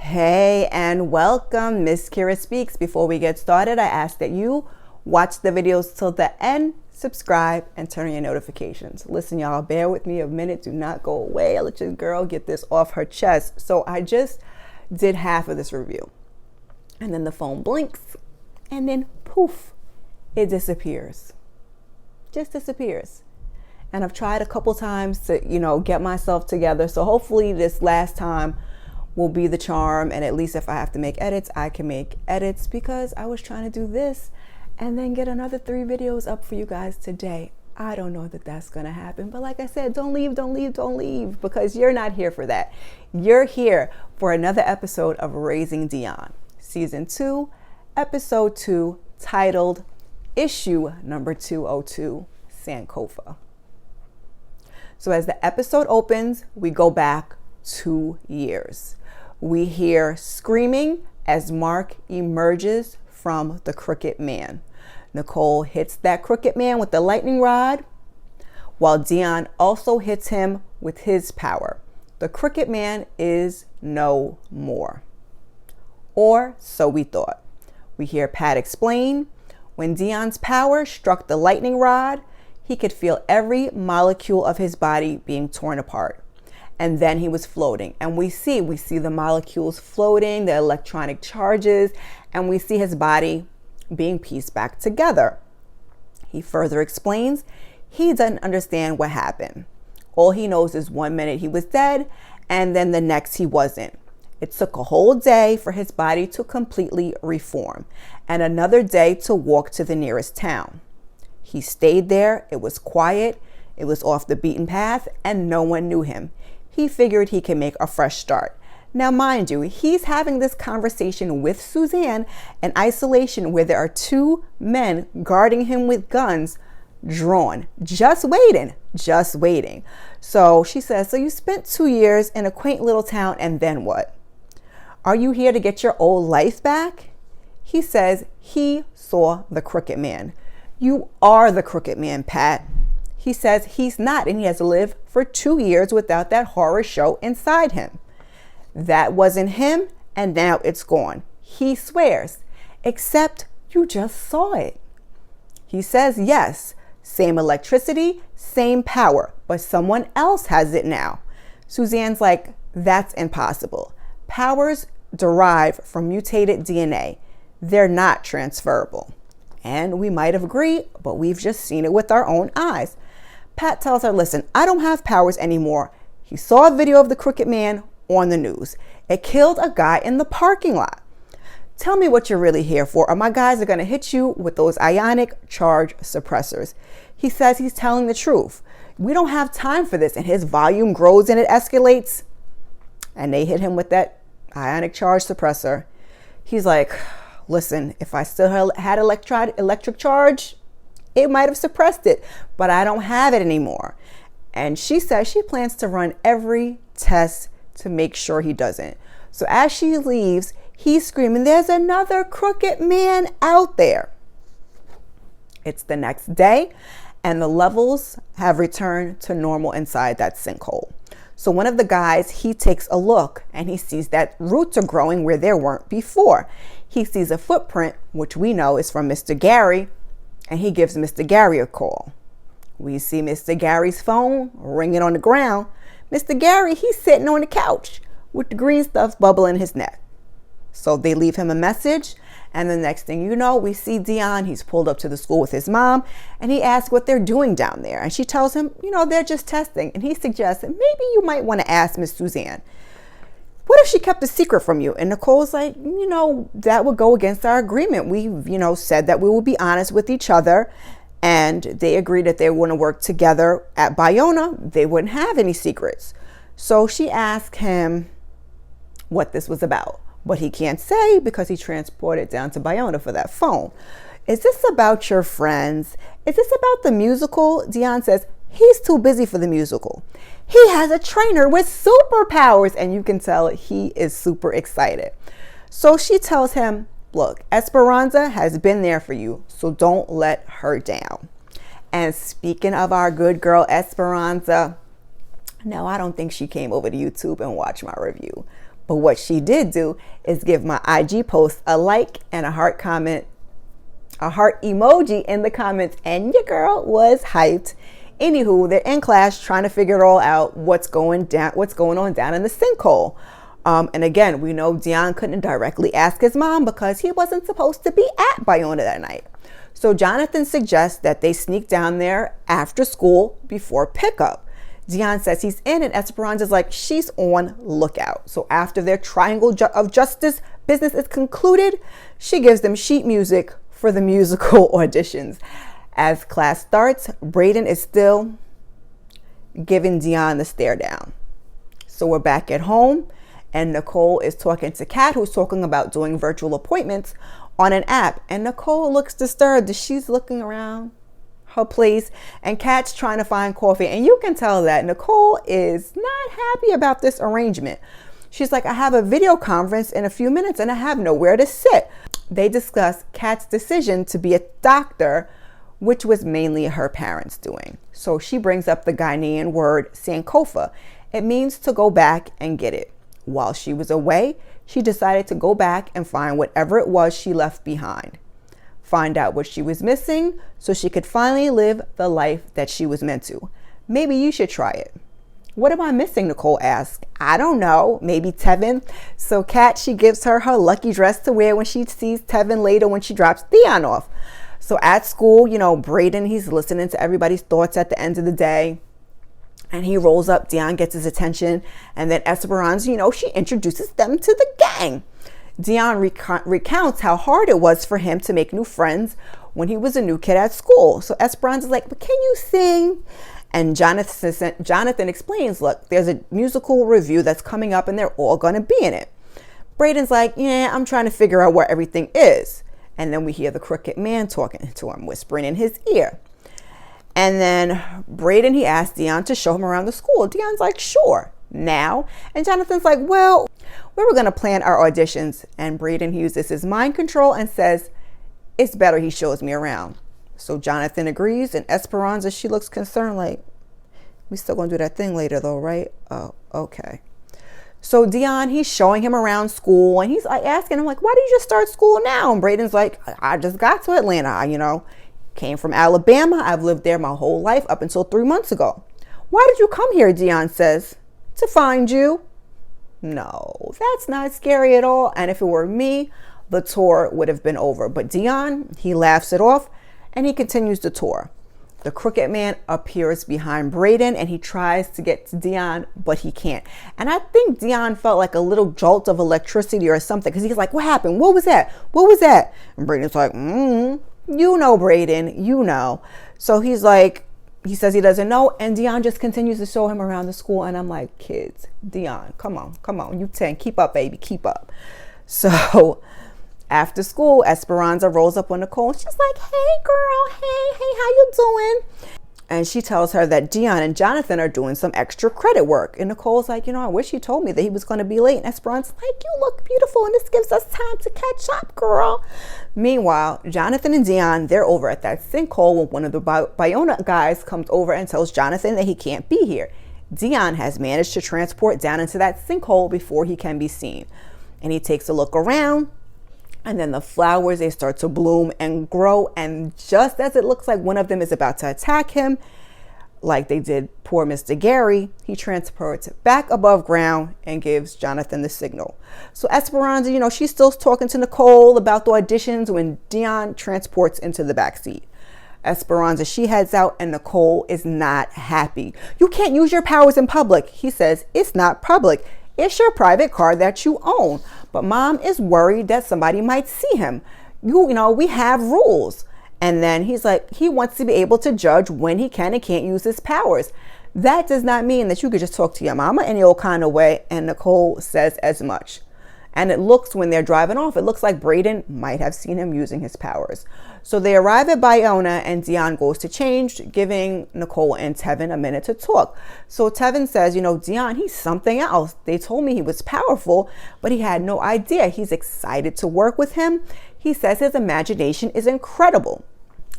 Hey, and welcome, msKIRAspeaks. Before we get started, I ask that you watch the videos till the end, subscribe, and turn on your notifications. Listen, y'all, bear with me a minute. Do not go away. I'll let your girl get this off her chest. So I just did half of this review, and then the phone blinks, and then poof, it disappears. Just disappears. And I've tried a couple times to, get myself together. So hopefully this last time will be the charm, and at least if I have to make edits, I can make edits, because I was trying to do this and then get another 3 videos up for you guys today. I don't know that that's gonna happen, but like I said, don't leave, because you're not here for that. You're here for another episode of Raising Dion, season 2, episode 2, titled issue number 202, Sankofa. So as the episode opens, we go back 2 years. We hear screaming as Mark emerges from the crooked man. Nicole hits that crooked man with the lightning rod, while Dion also hits him with his power. The crooked man is no more. Or so we thought. We hear Pat explain, when Dion's power struck the lightning rod, he could feel every molecule of his body being torn apart. And then he was floating, and we see the molecules floating, the electronic charges, and we see his body being pieced back together. He further explains he doesn't understand what happened. All he knows is 1 minute he was dead, and then the next he wasn't. It took a whole day for his body to completely reform, and another day to walk to the nearest town. He stayed there. It was quiet. It was off the beaten path, and no one knew him. He figured he could make a fresh start. Now, mind you, he's having this conversation with Suzanne in isolation, where there are 2 men guarding him with guns drawn, just waiting. So she says, so you spent 2 years in a quaint little town, and then what? Are you here to get your old life back? He says he saw the crooked man. You are the crooked man, Pat. He says he's not, and he has to live for 2 years without that horror show inside him. That wasn't him, and now it's gone. He swears, except you just saw it. He says yes, same electricity, same power, but someone else has it now. Suzanne's like, that's impossible. Powers derive from mutated DNA. They're not transferable. And we might have agreed, but we've just seen it with our own eyes. Pat tells her, listen, I don't have powers anymore. He saw a video of the crooked man on the news. It killed a guy in the parking lot. Tell me what you're really here for, or my guys are going to hit you with those ionic charge suppressors. He says he's telling the truth. We don't have time for this. And his volume grows and it escalates. And they hit him with that ionic charge suppressor. He's like, listen, if I still had electric charge, it might have suppressed it, but I don't have it anymore. And she says she plans to run every test to make sure he doesn't. So as she leaves, he's screaming, there's another crooked man out there. It's the next day, and the levels have returned to normal inside that sinkhole. So one of the guys, he takes a look, and he sees that roots are growing where there weren't before. He sees a footprint, which we know is from Mr. Gary, and he gives Mr. Gary a call. We see Mr. Gary's phone ringing on the ground. Mr. Gary, he's sitting on the couch with the green stuff bubbling in his neck. So they leave him a message, and the next thing you know, we see Dion. He's pulled up to the school with his mom, and he asks what they're doing down there. And she tells him, they're just testing. And he suggests that maybe you might want to ask Miss Suzanne, what if she kept a secret from you? And Nicole's like, that would go against our agreement. We've, said that we will be honest with each other. And they agreed that they want to work together at Bayona. They wouldn't have any secrets. So she asked him what this was about. But he can't say because he transported down to Bayona for that phone. Is this about your friends? Is this about the musical? Dion says he's too busy for the musical. He has a trainer with superpowers, and you can tell he is super excited. So she tells him, look, Esperanza has been there for you, so don't let her down. And speaking of our good girl Esperanza, no, I don't think she came over to YouTube and watched my review. But what she did do is give my IG post a like and a heart comment, a heart emoji in the comments, and your girl was hyped. Anywho, they're in class trying to figure it all out, what's going on down in the sinkhole. And again, we know Dion couldn't directly ask his mom because he wasn't supposed to be at Bayona that night. So Jonathan suggests that they sneak down there after school before pickup. Dion says he's in, and Esperanza's like, she's on lookout. So after their triangle of justice business is concluded, she gives them sheet music for the musical auditions. As class starts, Brayden is still giving Dion the stare down. So we're back at home, and Nicole is talking to Kat, who's talking about doing virtual appointments on an app. And Nicole looks disturbed. She's looking around her place, and Kat's trying to find coffee. And you can tell that Nicole is not happy about this arrangement. She's like, I have a video conference in a few minutes and I have nowhere to sit. They discuss Kat's decision to be a doctor, which was mainly her parents' doing. So she brings up the Ghanaian word Sankofa. It means to go back and get it. While she was away, she decided to go back and find whatever it was she left behind. Find out what she was missing so she could finally live the life that she was meant to. Maybe you should try it. What am I missing? Nicole asked. I don't know, maybe Tevin. So Kat, she gives her lucky dress to wear when she sees Tevin later when she drops Dion off. So at school, Brayden, he's listening to everybody's thoughts at the end of the day. And he rolls up, Dion gets his attention. And then Esperanza, she introduces them to the gang. Dion recounts how hard it was for him to make new friends when he was a new kid at school. So Esperanza's like, but can you sing? And Jonathan explains, look, there's a musical review that's coming up and they're all going to be in it. Brayden's like, yeah, I'm trying to figure out where everything is. And then we hear the crooked man talking to him, whispering in his ear. And then Brayden, he asked Dion to show him around the school. Dion's like, sure, now. And Jonathan's like, well, we were going to plan our auditions. And Brayden uses his mind control and says, it's better he shows me around. So Jonathan agrees, and Esperanza, she looks concerned, like, we still going to do that thing later though, right? Oh, okay. So Dion, he's showing him around school, and he's like asking him, like, why did you just start school now? And Brayden's like, I just got to Atlanta, came from Alabama. I've lived there my whole life up until 3 months ago. Why did you come here? Dion says. To find you. No, that's not scary at all. And if it were me, the tour would have been over. But Dion, he laughs it off and he continues the tour. The crooked man appears behind Brayden and he tries to get to Dion, but he can't. And I think Dion felt like a little jolt of electricity or something, because he's like, what happened? What was that? What was that? And Brayden's like, Brayden, So he's like, he says he doesn't know. And Dion just continues to show him around the school. And I'm like, kids, Dion, come on. You 10, keep up, baby, keep up. So after school, Esperanza rolls up on Nicole. She's like, hey, girl, hey, how you doing? And she tells her that Dion and Jonathan are doing some extra credit work. And Nicole's like, I wish he told me that he was going to be late. And Esperanza's like, you look beautiful, and this gives us time to catch up, girl. Meanwhile, Jonathan and Dion, they're over at that sinkhole when one of the Bayona guys comes over and tells Jonathan that he can't be here. Dion has managed to transport down into that sinkhole before he can be seen. And he takes a look around. And then the flowers, they start to bloom and grow. And just as it looks like one of them is about to attack him, like they did poor Mr. Gary, he transports back above ground and gives Jonathan the signal. So Esperanza, she's still talking to Nicole about the auditions when Dion transports into the backseat. Esperanza, she heads out and Nicole is not happy. You can't use your powers in public. He says, it's not public. It's your private car that you own. But mom is worried that somebody might see him. We have rules. And then he's like, he wants to be able to judge when he can and can't use his powers. That does not mean that you could just talk to your mama any old kind of way. And Nicole says as much. And it looks, when they're driving off, it looks like Brayden might have seen him using his powers. So they arrive at Bayona and Dion goes to change, giving Nicole and Tevin a minute to talk. So Tevin says, Dion, he's something else. They told me he was powerful, but he had no idea. He's excited to work with him. He says his imagination is incredible.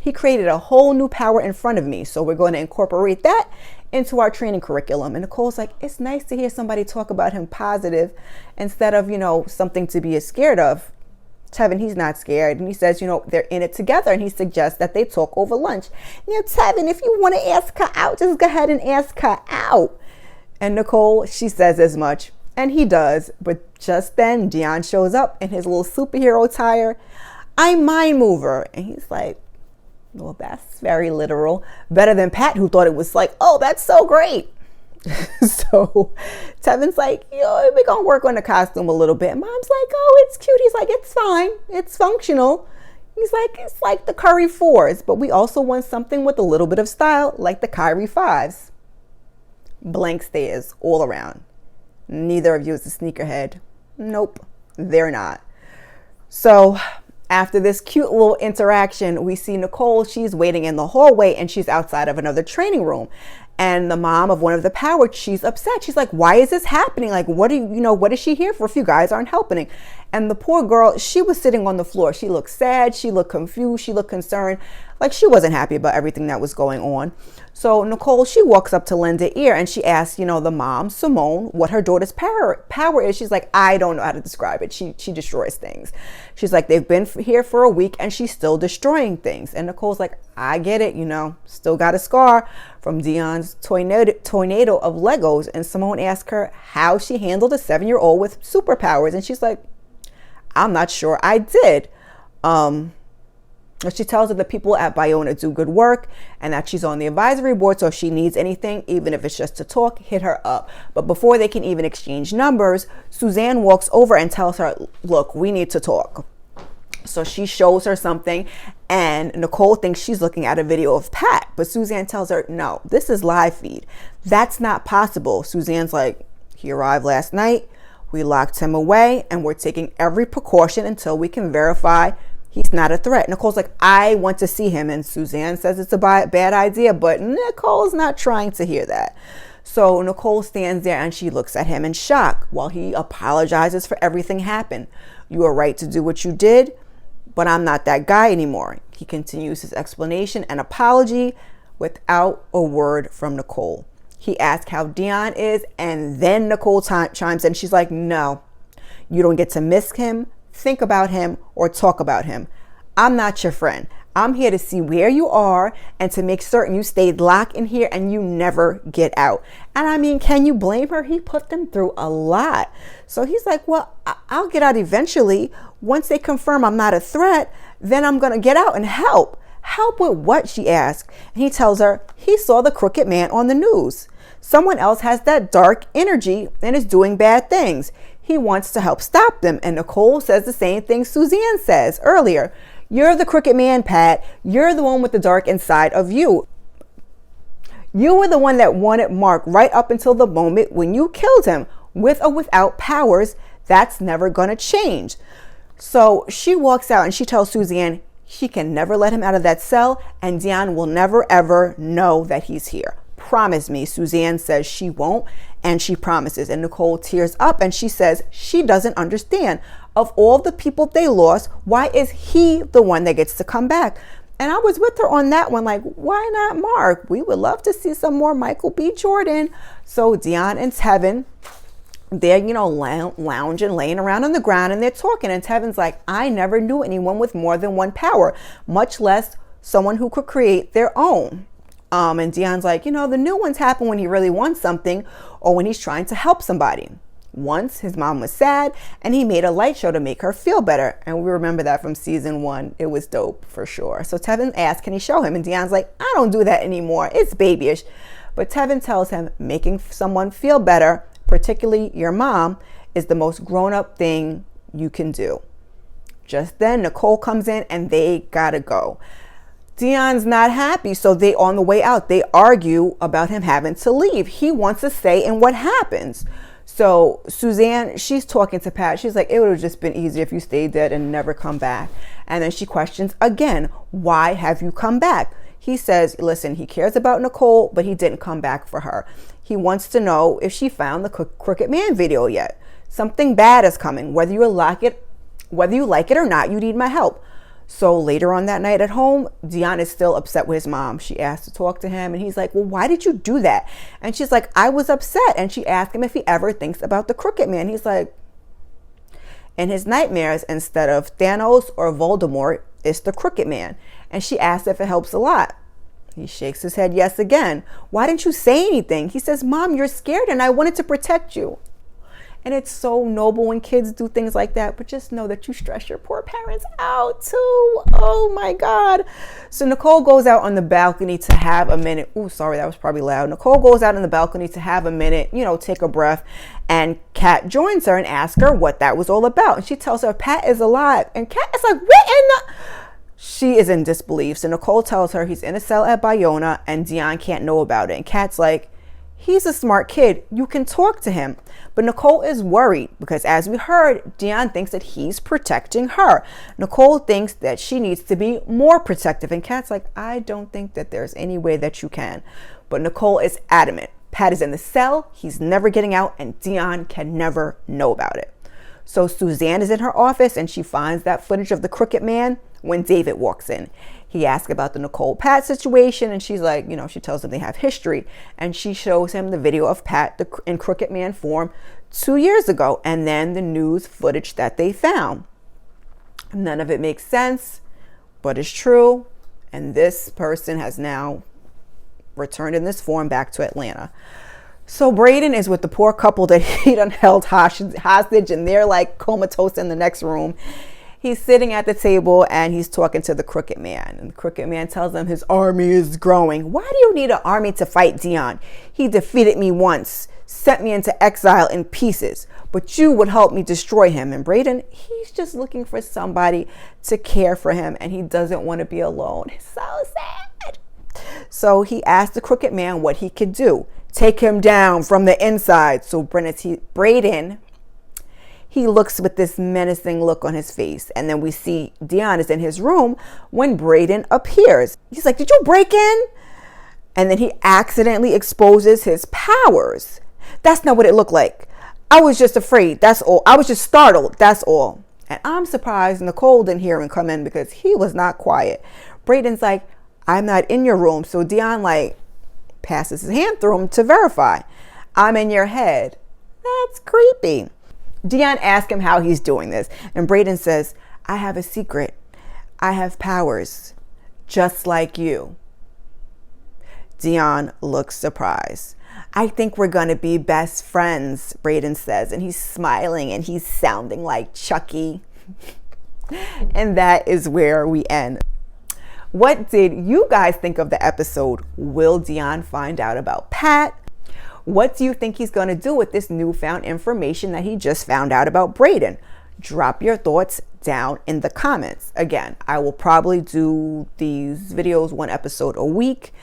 He created a whole new power in front of me. So we're going to incorporate that into our training curriculum. And Nicole's like, it's nice to hear somebody talk about him positive instead of, something to be scared of. Tevin, he's not scared. And he says, they're in it together. And he suggests that they talk over lunch. Tevin, if you want to ask her out, just go ahead and ask her out. And Nicole, she says as much. And he does. But just then, Dion shows up in his little superhero attire. I'm Mind Mover. And he's like, well, that's very literal. Better than Pat, who thought it was like, oh, that's so great. So Tevin's like, we're going to work on the costume a little bit. And Mom's like, oh, it's cute. He's like, it's fine. It's functional. He's like, it's like the Curry 4s, but we also want something with a little bit of style, like the Kyrie 5s. Blank stares all around. Neither of you is a sneakerhead. Nope, they're not. So after this cute little interaction, we see Nicole. She's waiting in the hallway and she's outside of another training room. And the mom of one of the power, she's upset. She's like, why is this happening? Like, what is she here for if you guys aren't helping? And the poor girl, she was sitting on the floor. She looked sad. She looked confused. She looked concerned. Like she wasn't happy about everything that was going on. So Nicole, she walks up to lend an ear and she asks, the mom, Simone, what her daughter's power is. She's like, I don't know how to describe it. She destroys things. She's like, they've been here for a week and she's still destroying things. And Nicole's like, I get it. Still got a scar from Dion's tornado of Legos. And Simone asked her how she handled a 7-year-old with superpowers. And she's like, I'm not sure I did. She tells her the people at Bayona do good work and that she's on the advisory board. So if she needs anything, even if it's just to talk, hit her up. But before they can even exchange numbers, Suzanne walks over and tells her, look, we need to talk. So she shows her something and Nicole thinks she's looking at a video of Pat. But Suzanne tells her, no, this is live feed. That's not possible. Suzanne's like, he arrived last night. We locked him away and we're taking every precaution until we can verify he's not a threat. Nicole's like, I want to see him. And Suzanne says it's a bad idea, but Nicole's not trying to hear that. So Nicole stands there and she looks at him in shock while he apologizes for everything happened. You were right to do what you did, but I'm not that guy anymore. He continues his explanation and apology without a word from Nicole. He asks how Dion is, and then Nicole chimes in. She's like, no, you don't get to miss him, think about him, or talk about him. I'm not your friend. I'm here to see where you are and to make certain you stayed locked in here and you never get out. And I mean, can you blame her? He put them through a lot. So he's like, well, I'll get out eventually. Once they confirm I'm not a threat, then I'm going to get out and help. Help with what? She asked. And he tells her he saw the crooked man on the news. Someone else has that dark energy and is doing bad things. He wants to help stop them. And Nicole says the same thing Suzanne says earlier. You're the crooked man, Pat. You're the one with the dark inside of you. You were the one that wanted Mark right up until the moment when you killed him. With or without powers, that's never going to change. So she walks out and she tells Suzanne she can never let him out of that cell and Dion will never, ever know that he's here. Promise me. Suzanne says she won't, and she promises. And Nicole tears up and she says she doesn't understand. Of all the people they lost, why is he the one that gets to come back? And I was with her on that one, like, why not Mark? We would love to see some more Michael B. Jordan. So Dion and Tevin, they're, lounging, laying around on the ground, and they're talking. And Tevin's like, I never knew anyone with more than one power, much less someone who could create their own. And Dion's like, the new ones happen when he really wants something or when he's trying to help somebody. Once his mom was sad and he made a light show to make her feel better. And we remember that from season 1. It was dope for sure. So Tevin asks, can he show him? And Dion's like, I don't do that anymore. It's babyish. But Tevin tells him making someone feel better, particularly your mom, is the most grown-up thing you can do. Just then Nicole comes in and they gotta go. Dion's not happy, so they on the way out, they argue about him having to leave. He wants to stay and what happens. So Suzanne, she's talking to Pat. She's like, it would have just been easier if you stayed dead and never come back. And then she questions again, why have you come back? He says, listen, he cares about Nicole, but he didn't come back for her. He wants to know if she found the Crooked Man video yet. Something bad is coming. Whether you like it or not, you need my help. So later on that night at home, Dion is still upset with his mom. She asked to talk to him and he's like, well, why did you do that? And she's like, I was upset. And she asked him if he ever thinks about the Crooked Man. He's like, in his nightmares, instead of Thanos or Voldemort, it's the Crooked Man. And she asked if it helps a lot. He shakes his head yes again. Why didn't you say anything? He says, Mom, you're scared and I wanted to protect you. And it's so noble when kids do things like that, but just know that you stress your poor parents out too. Oh my God. So Nicole goes out on the balcony to have a minute. Oh, sorry, that was probably loud. Nicole goes out on the balcony to have a minute, take a breath. And Kat joins her and asks her what that was all about. And she tells her Pat is alive. And Kat is like, what in the... She is in disbelief. So Nicole tells her he's in a cell at Bayona and Dion can't know about it. And Kat's like, he's a smart kid. You can talk to him. But Nicole is worried because, as we heard, Dion thinks that he's protecting her. Nicole thinks that she needs to be more protective. And Kat's like, I don't think that there's any way that you can. But Nicole is adamant. Pat is in the cell. He's never getting out. And Dion can never know about it. So Suzanne is in her office and she finds that footage of the Crooked Man when David walks in. He asks about the Nicole Pat situation and she's like, she tells him they have history. And she shows him the video of Pat in Crooked Man form 2 years ago and then the news footage that they found. None of it makes sense, but it's true. And this person has now returned in this form back to Atlanta. So Brayden is with the poor couple that he done held hostage and they're like comatose in the next room. He's sitting at the table and he's talking to the Crooked Man. And the Crooked Man tells him his army is growing. Why do you need an army to fight Dion? He defeated me once, sent me into exile in pieces, but you would help me destroy him. And Brayden, he's just looking for somebody to care for him and he doesn't want to be alone. It's so sad. So he asked the Crooked Man what he could do. Take him down from the inside. So Brayden, he looks with this menacing look on his face. And then we see Dion is in his room when Brayden appears. He's like, did you break in? And then he accidentally exposes his powers. That's not what it looked like. I was just afraid. That's all. I was just startled. That's all. And I'm surprised Nicole didn't hear him come in because he was not quiet. Brayden's like, I'm not in your room. So Dion passes his hand through him to verify. I'm in your head. That's creepy. Dion asks him how he's doing this. And Brayden says, I have a secret. I have powers just like you. Dion looks surprised. I think we're going to be best friends, Brayden says. And he's smiling and he's sounding like Chucky. And that is where we end. What did you guys think of the episode? Will Dion find out about Pat? What do you think he's going to do with this newfound information that he just found out about Brayden? Drop your thoughts down in the comments. Again, I will probably do these videos 1 episode a week.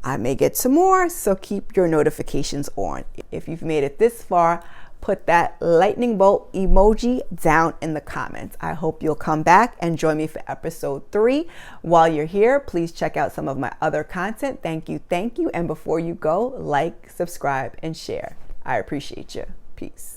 I may get some more, so keep your notifications on. If you've made it this far, put that lightning bolt emoji down in the comments. I hope you'll come back and join me for episode 3. While you're here, please check out some of my other content. Thank you. And before you go, like, subscribe, and share. I appreciate you. Peace.